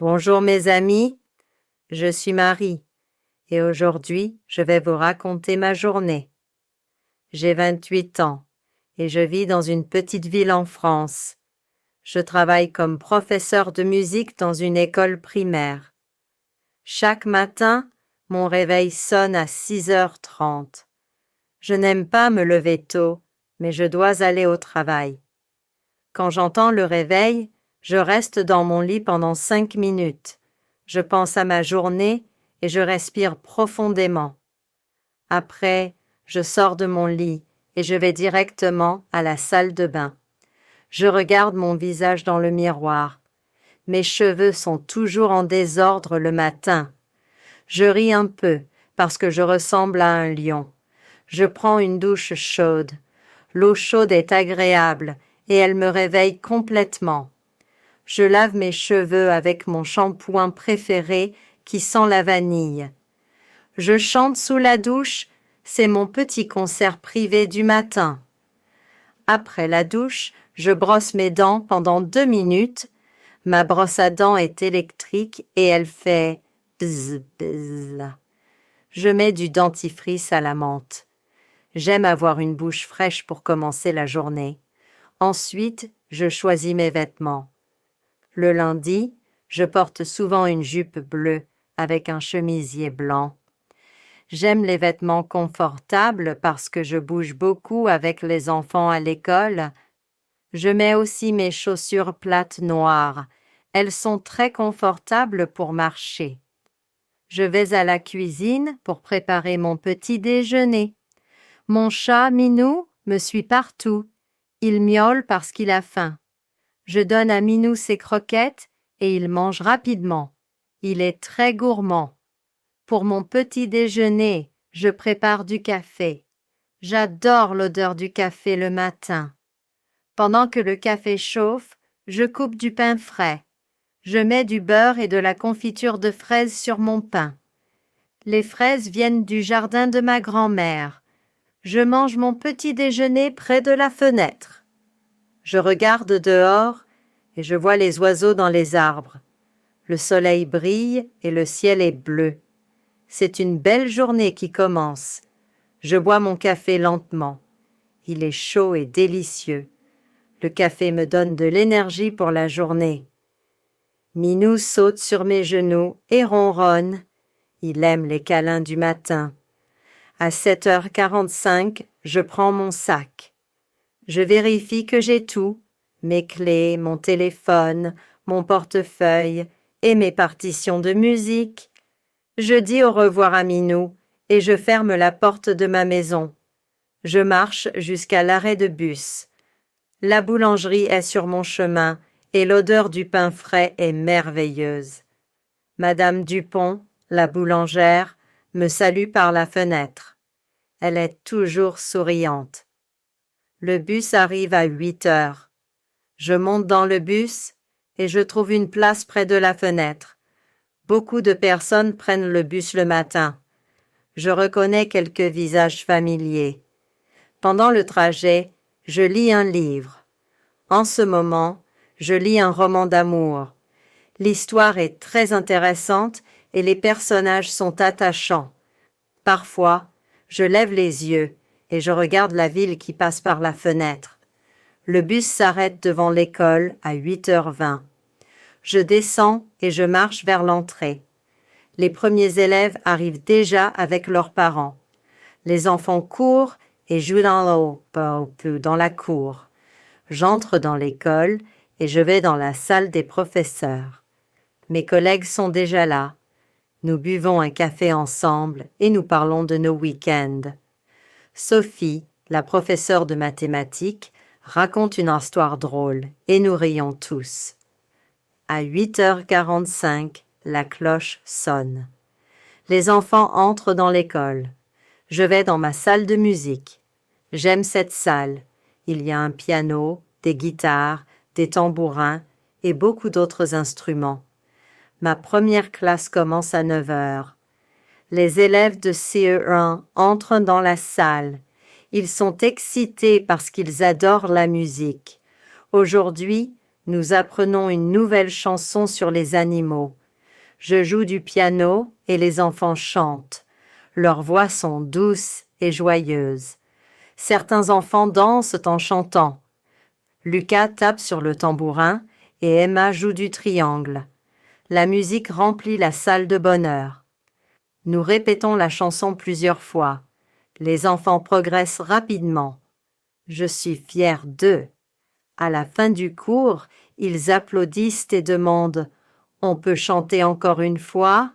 Bonjour mes amis, je suis Marie et aujourd'hui je vais vous raconter ma journée. J'ai 28 ans et je vis dans une petite ville en France. Je travaille comme professeur de musique dans une école primaire. Chaque matin, mon réveil sonne à 6h30. Je n'aime pas me lever tôt, mais je dois aller au travail. Quand j'entends le réveil, je reste dans mon lit pendant 5 minutes. Je pense à ma journée et je respire profondément. Après, je sors de mon lit et je vais directement à la salle de bain. Je regarde mon visage dans le miroir. Mes cheveux sont toujours en désordre le matin. Je ris un peu parce que je ressemble à un lion. Je prends une douche chaude. L'eau chaude est agréable et elle me réveille complètement. Je lave mes cheveux avec mon shampoing préféré qui sent la vanille. Je chante sous la douche, c'est mon petit concert privé du matin. Après la douche, je brosse mes dents pendant 2 minutes. Ma brosse à dents est électrique et elle fait bzz bzz. Je mets du dentifrice à la menthe. J'aime avoir une bouche fraîche pour commencer la journée. Ensuite, je choisis mes vêtements. Le lundi, je porte souvent une jupe bleue avec un chemisier blanc. J'aime les vêtements confortables parce que je bouge beaucoup avec les enfants à l'école. Je mets aussi mes chaussures plates noires. Elles sont très confortables pour marcher. Je vais à la cuisine pour préparer mon petit déjeuner. Mon chat, Minou, me suit partout. Il miaule parce qu'il a faim. Je donne à Minou ses croquettes et il mange rapidement. Il est très gourmand. Pour mon petit déjeuner, je prépare du café. J'adore l'odeur du café le matin. Pendant que le café chauffe, je coupe du pain frais. Je mets du beurre et de la confiture de fraises sur mon pain. Les fraises viennent du jardin de ma grand-mère. Je mange mon petit déjeuner près de la fenêtre. Je regarde dehors et je vois les oiseaux dans les arbres. Le soleil brille et le ciel est bleu. C'est une belle journée qui commence. Je bois mon café lentement. Il est chaud et délicieux. Le café me donne de l'énergie pour la journée. Minou saute sur mes genoux et ronronne. Il aime les câlins du matin. À 7h45, je prends mon sac. Je vérifie que j'ai tout, mes clés, mon téléphone, mon portefeuille et mes partitions de musique. Je dis au revoir à Minou et je ferme la porte de ma maison. Je marche jusqu'à l'arrêt de bus. La boulangerie est sur mon chemin et l'odeur du pain frais est merveilleuse. Madame Dupont, la boulangère, me salue par la fenêtre. Elle est toujours souriante. Le bus arrive à 8h. Je monte dans le bus et je trouve une place près de la fenêtre. Beaucoup de personnes prennent le bus le matin. Je reconnais quelques visages familiers. Pendant le trajet, je lis un livre. En ce moment, je lis un roman d'amour. L'histoire est très intéressante et les personnages sont attachants. Parfois, je lève les yeux et je regarde la ville qui passe par la fenêtre. Le bus s'arrête devant l'école à 8h20. Je descends et je marche vers l'entrée. Les premiers élèves arrivent déjà avec leurs parents. Les enfants courent et jouent dans la cour. J'entre dans l'école et je vais dans la salle des professeurs. Mes collègues sont déjà là. Nous buvons un café ensemble et nous parlons de nos week-ends. Sophie, la professeure de mathématiques, raconte une histoire drôle et nous rions tous. À 8h45, la cloche sonne. Les enfants entrent dans l'école. Je vais dans ma salle de musique. J'aime cette salle. Il y a un piano, des guitares, des tambourins et beaucoup d'autres instruments. Ma première classe commence à 9h. Les élèves de CE1 entrent dans la salle. Ils sont excités parce qu'ils adorent la musique. Aujourd'hui, Nous apprenons une nouvelle chanson sur les animaux. Je joue du piano et les enfants chantent. Leurs voix sont douces et joyeuses. Certains enfants dansent en chantant. Lucas tape sur le tambourin et Emma joue du triangle. La musique remplit la salle de bonheur. Nous répétons la chanson plusieurs fois. Les enfants progressent rapidement. Je suis fière d'eux. À la fin du cours, ils applaudissent et demandent « On peut chanter encore une fois ?»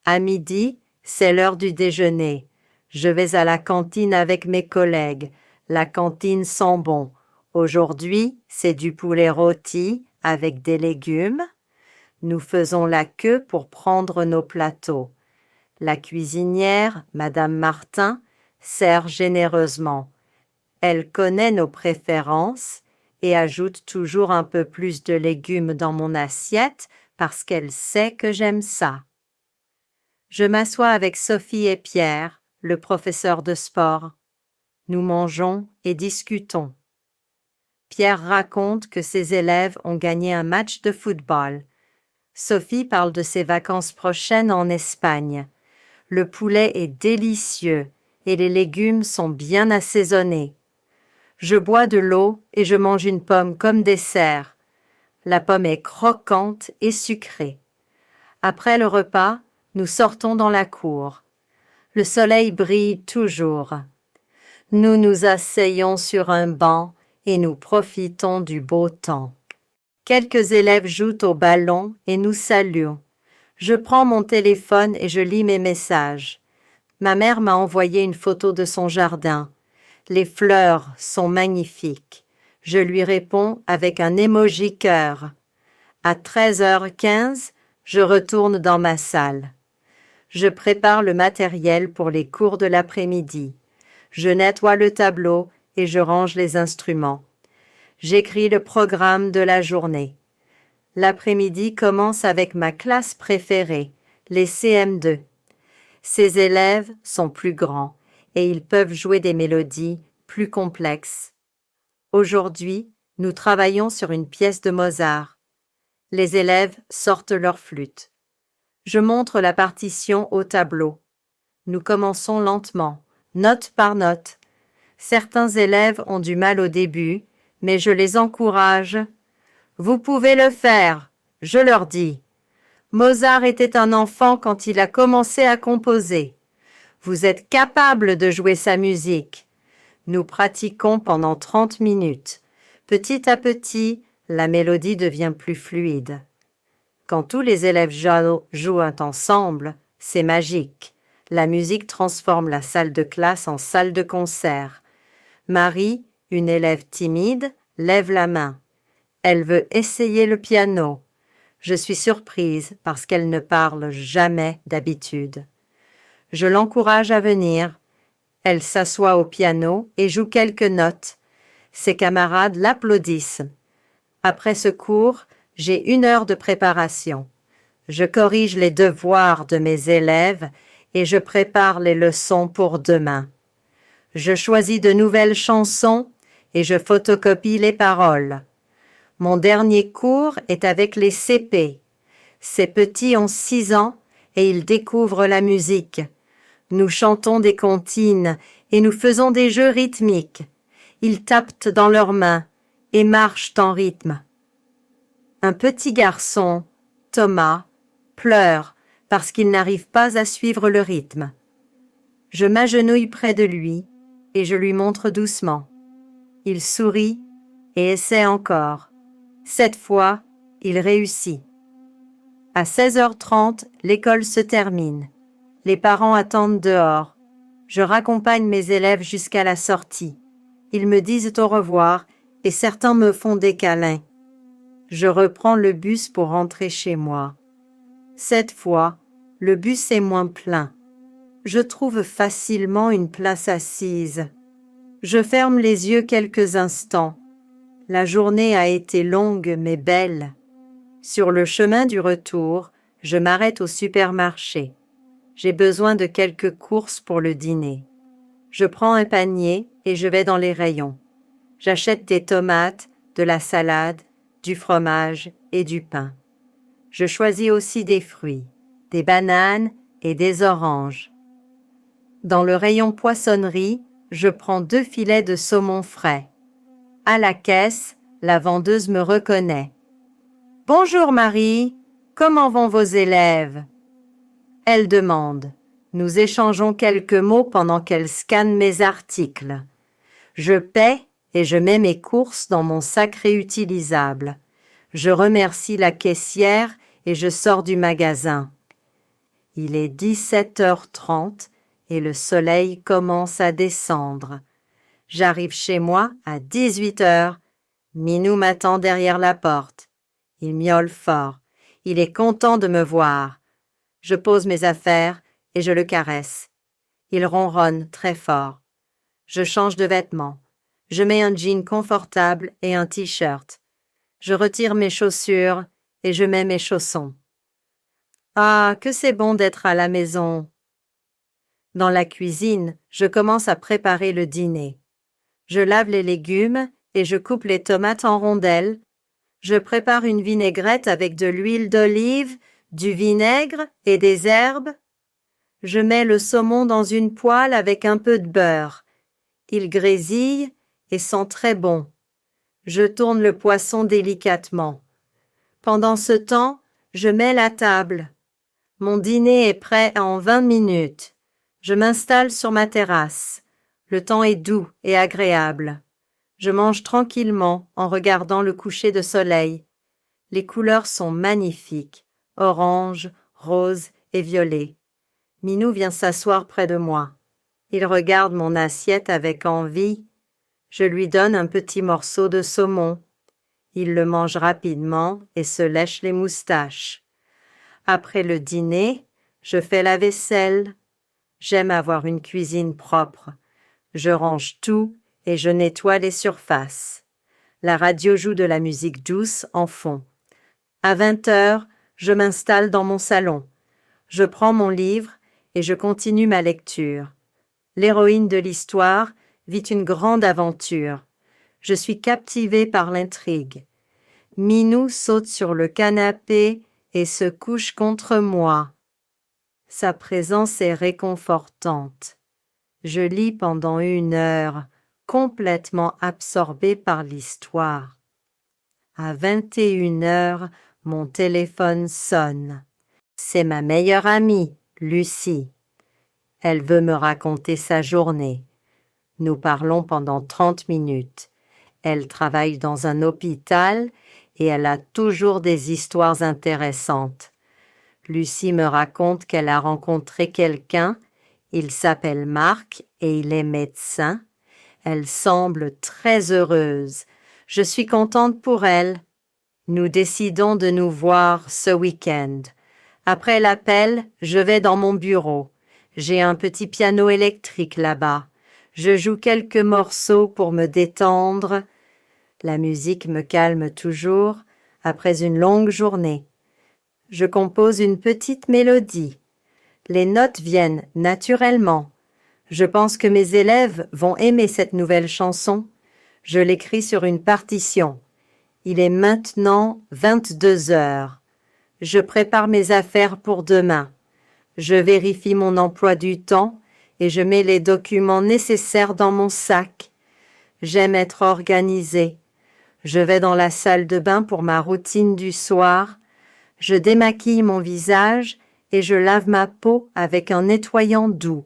À midi, c'est l'heure du déjeuner. Je vais à la cantine avec mes collègues. La cantine sent bon. Aujourd'hui, c'est du poulet rôti avec des légumes. Nous faisons la queue pour prendre nos plateaux. La cuisinière, Madame Martin, sert généreusement. Elle connaît nos préférences et ajoute toujours un peu plus de légumes dans mon assiette parce qu'elle sait que j'aime ça. Je m'assois avec Sophie et Pierre, le professeur de sport. Nous mangeons et discutons. Pierre raconte que ses élèves ont gagné un match de football. Sophie parle de ses vacances prochaines en Espagne. Le poulet est délicieux et les légumes sont bien assaisonnés. Je bois de l'eau et je mange une pomme comme dessert. La pomme est croquante et sucrée. Après le repas, nous sortons dans la cour. Le soleil brille toujours. Nous nous asseyons sur un banc et nous profitons du beau temps. Quelques élèves jouent au ballon et nous saluent. Je prends mon téléphone et je lis mes messages. Ma mère m'a envoyé une photo de son jardin. Les fleurs sont magnifiques. Je lui réponds avec un emoji cœur. À 13h15, je retourne dans ma salle. Je prépare le matériel pour les cours de l'après-midi. Je nettoie le tableau et je range les instruments. J'écris le programme de la journée. L'après-midi commence avec ma classe préférée, les CM2. Ces élèves sont plus grands et ils peuvent jouer des mélodies plus complexes. Aujourd'hui, nous travaillons sur une pièce de Mozart. Les élèves sortent leur flûte. Je montre la partition au tableau. Nous commençons lentement, note par note. Certains élèves ont du mal au début, mais je les encourage. Vous pouvez le faire, je leur dis. Mozart était un enfant quand il a commencé à composer. Vous êtes capable de jouer sa musique. Nous pratiquons pendant 30 minutes. Petit à petit, la mélodie devient plus fluide. Quand tous les élèves jouent ensemble, c'est magique. La musique transforme la salle de classe en salle de concert. Marie, une élève timide, lève la main. Elle veut essayer le piano. Je suis surprise parce qu'elle ne parle jamais d'habitude. Je l'encourage à venir. Elle s'assoit au piano et joue quelques notes. Ses camarades l'applaudissent. Après ce cours, j'ai 1 heure de préparation. Je corrige les devoirs de mes élèves et je prépare les leçons pour demain. Je choisis de nouvelles chansons et je photocopie les paroles. Mon dernier cours est avec les CP. Ces petits ont 6 ans et ils découvrent la musique. Nous chantons des comptines et nous faisons des jeux rythmiques. Ils tapent dans leurs mains et marchent en rythme. Un petit garçon, Thomas, pleure parce qu'il n'arrive pas à suivre le rythme. Je m'agenouille près de lui et je lui montre doucement. Il sourit et essaie encore. Cette fois, il réussit. À 16h30, l'école se termine. Les parents attendent dehors. Je raccompagne mes élèves jusqu'à la sortie. Ils me disent au revoir et certains me font des câlins. Je reprends le bus pour rentrer chez moi. Cette fois, le bus est moins plein. Je trouve facilement une place assise. Je ferme les yeux quelques instants. La journée a été longue mais belle. Sur le chemin du retour, je m'arrête au supermarché. J'ai besoin de quelques courses pour le dîner. Je prends un panier et je vais dans les rayons. J'achète des tomates, de la salade du fromage et du pain. Je choisis aussi des fruits, des bananes et des oranges. Dans le rayon poissonnerie, je prends 2 filets de saumon frais. À la caisse, la vendeuse me reconnaît. « Bonjour Marie, comment vont vos élèves ?» Elle demande. Nous échangeons quelques mots pendant qu'elle scanne mes articles. Je paie et je mets mes courses dans mon sac réutilisable. Je remercie la caissière et je sors du magasin. Il est 17h30 et le soleil commence à descendre. J'arrive chez moi à 18h. Minou m'attend derrière la porte. Il miaule fort. Il est content de me voir. Je pose mes affaires et je le caresse. Il ronronne très fort. Je change de vêtements. Je mets un jean confortable et un t-shirt. Je retire mes chaussures et je mets mes chaussons. Ah, que c'est bon d'être à la maison! Dans la cuisine, je commence à préparer le dîner. Je lave les légumes et je coupe les tomates en rondelles. Je prépare une vinaigrette avec de l'huile d'olive, du vinaigre et des herbes. Je mets le saumon dans une poêle avec un peu de beurre. Il grésille et sent très bon. Je tourne le poisson délicatement. Pendant ce temps, je mets la table. Mon dîner est prêt en 20 minutes. Je m'installe sur ma terrasse. Le temps est doux et agréable. Je mange tranquillement en regardant le coucher de soleil. Les couleurs sont magnifiques, orange, rose et violet. Minou vient s'asseoir près de moi. Il regarde mon assiette avec envie. Je lui donne un petit morceau de saumon. Il le mange rapidement et se lèche les moustaches. Après le dîner, je fais la vaisselle. J'aime avoir une cuisine propre. Je range tout et je nettoie les surfaces. La radio joue de la musique douce en fond. À 20h, je m'installe dans mon salon. Je prends mon livre et je continue ma lecture. L'héroïne de l'histoire vit une grande aventure. Je suis captivée par l'intrigue. Minou saute sur le canapé et se couche contre moi. Sa présence est réconfortante. Je lis pendant 1 heure, complètement absorbée par l'histoire. À 21h, mon téléphone sonne. C'est ma meilleure amie, Lucie. Elle veut me raconter sa journée. Nous parlons pendant 30 minutes. Elle travaille dans un hôpital et elle a toujours des histoires intéressantes. Lucie me raconte qu'elle a rencontré quelqu'un. Il s'appelle Marc et il est médecin. Elle semble très heureuse. Je suis contente pour elle. Nous décidons de nous voir ce week-end. Après l'appel, je vais dans mon bureau. J'ai un petit piano électrique là-bas. Je joue quelques morceaux pour me détendre. La musique me calme toujours après une longue journée. Je compose une petite mélodie. Les notes viennent naturellement. Je pense que mes élèves vont aimer cette nouvelle chanson. Je l'écris sur une partition. Il est maintenant 22h. Je prépare mes affaires pour demain. Je vérifie mon emploi du temps et je mets les documents nécessaires dans mon sac. J'aime être organisée. Je vais dans la salle de bain pour ma routine du soir. Je démaquille mon visage et je lave ma peau avec un nettoyant doux.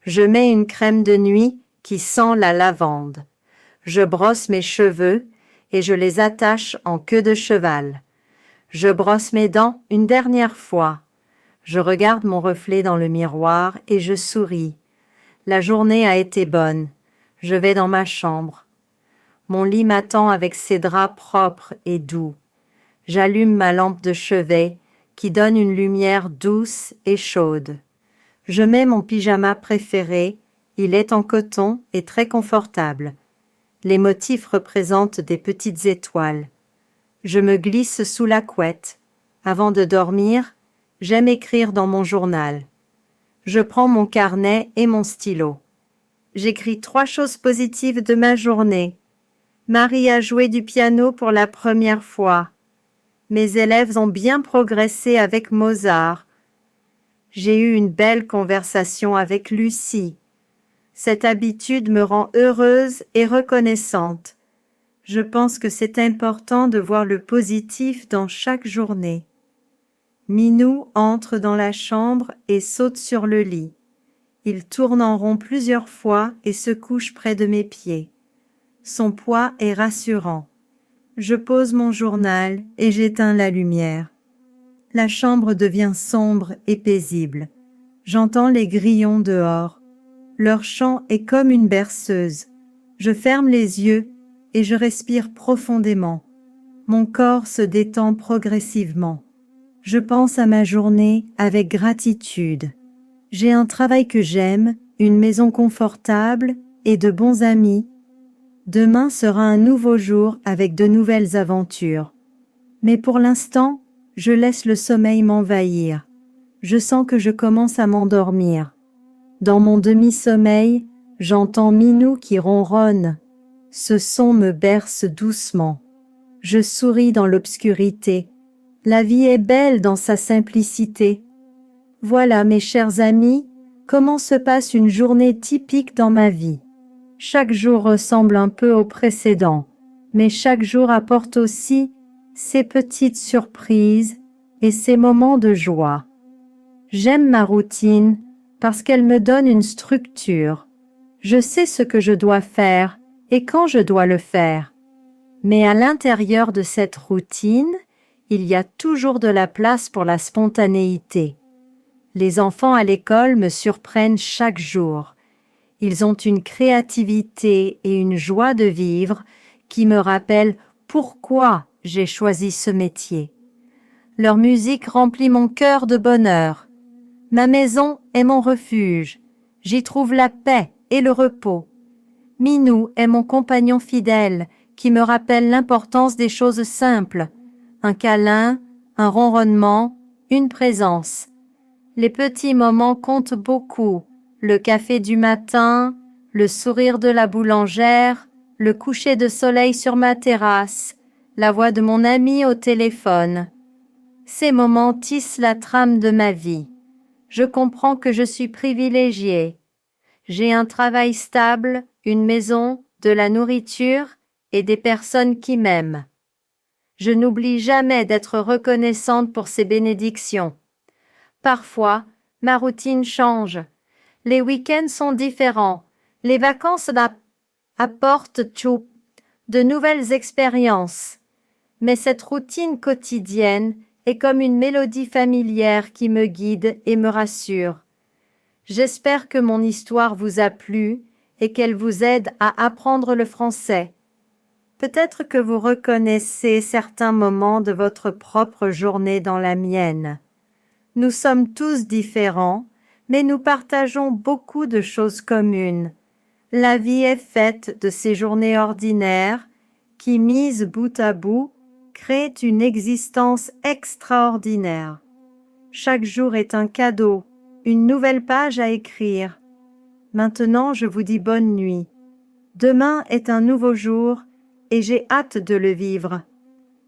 Je mets une crème de nuit qui sent la lavande. Je brosse mes cheveux et je les attache en queue de cheval. Je brosse mes dents une dernière fois. Je regarde mon reflet dans le miroir et je souris. La journée a été bonne. Je vais dans ma chambre. Mon lit m'attend avec ses draps propres et doux. J'allume ma lampe de chevet qui donne une lumière douce et chaude. Je mets mon pyjama préféré. Il est en coton et très confortable. Les motifs représentent des petites étoiles. Je me glisse sous la couette. Avant de dormir, j'aime écrire dans mon journal. Je prends mon carnet et mon stylo. J'écris 3 choses positives de ma journée. Marie a joué du piano pour la première fois. Mes élèves ont bien progressé avec Mozart. J'ai eu une belle conversation avec Lucie. Cette habitude me rend heureuse et reconnaissante. Je pense que c'est important de voir le positif dans chaque journée. Minou entre dans la chambre et saute sur le lit. Il tourne en rond plusieurs fois et se couche près de mes pieds. Son poids est rassurant. Je pose mon journal et j'éteins la lumière. La chambre devient sombre et paisible. J'entends les grillons dehors. Leur chant est comme une berceuse. Je ferme les yeux et je respire profondément. Mon corps se détend progressivement. Je pense à ma journée avec gratitude. J'ai un travail que j'aime, une maison confortable et de bons amis. Demain sera un nouveau jour avec de nouvelles aventures. Mais pour l'instant, je laisse le sommeil m'envahir. Je sens que je commence à m'endormir. Dans mon demi-sommeil, j'entends Minou qui ronronne. Ce son me berce doucement. Je souris dans l'obscurité. La vie est belle dans sa simplicité. Voilà, mes chers amis, comment se passe une journée typique dans ma vie. Chaque jour ressemble un peu au précédent, mais chaque jour apporte aussi ses petites surprises et ses moments de joie. J'aime ma routine parce qu'elle me donne une structure. Je sais ce que je dois faire et quand je dois le faire. Mais à l'intérieur de cette routine, il y a toujours de la place pour la spontanéité. Les enfants à l'école me surprennent chaque jour. Ils ont une créativité et une joie de vivre qui me rappellent pourquoi j'ai choisi ce métier. Leur musique remplit mon cœur de bonheur. Ma maison est mon refuge. J'y trouve la paix et le repos. Minou est mon compagnon fidèle qui me rappelle l'importance des choses simples. Un câlin, un ronronnement, une présence. Les petits moments comptent beaucoup. Le café du matin, le sourire de la boulangère, le coucher de soleil sur ma terrasse, la voix de mon ami au téléphone. Ces moments tissent la trame de ma vie. Je comprends que je suis privilégiée. J'ai un travail stable, une maison, de la nourriture et des personnes qui m'aiment. Je n'oublie jamais d'être reconnaissante pour ces bénédictions. Parfois, ma routine change. Les week-ends sont différents. Les vacances apportent de nouvelles expériences. Mais cette routine quotidienne est comme une mélodie familière qui me guide et me rassure. J'espère que mon histoire vous a plu et qu'elle vous aide à apprendre le français. Peut-être que vous reconnaissez certains moments de votre propre journée dans la mienne. Nous sommes tous différents, mais nous partageons beaucoup de choses communes. La vie est faite de ces journées ordinaires qui, mises bout à bout, créent une existence extraordinaire. Chaque jour est un cadeau, une nouvelle page à écrire. Maintenant, je vous dis bonne nuit. Demain est un nouveau jour et j'ai hâte de le vivre.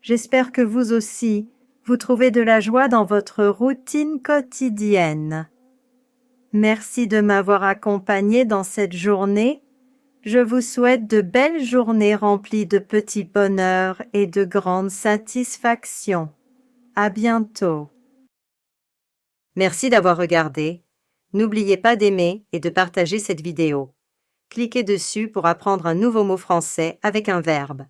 J'espère que vous aussi, vous trouvez de la joie dans votre routine quotidienne. Merci de m'avoir accompagné dans cette journée. Je vous souhaite de belles journées remplies de petits bonheurs et de grandes satisfactions. À bientôt. Merci d'avoir regardé. N'oubliez pas d'aimer et de partager cette vidéo. Cliquez dessus pour apprendre un nouveau mot français avec un verbe.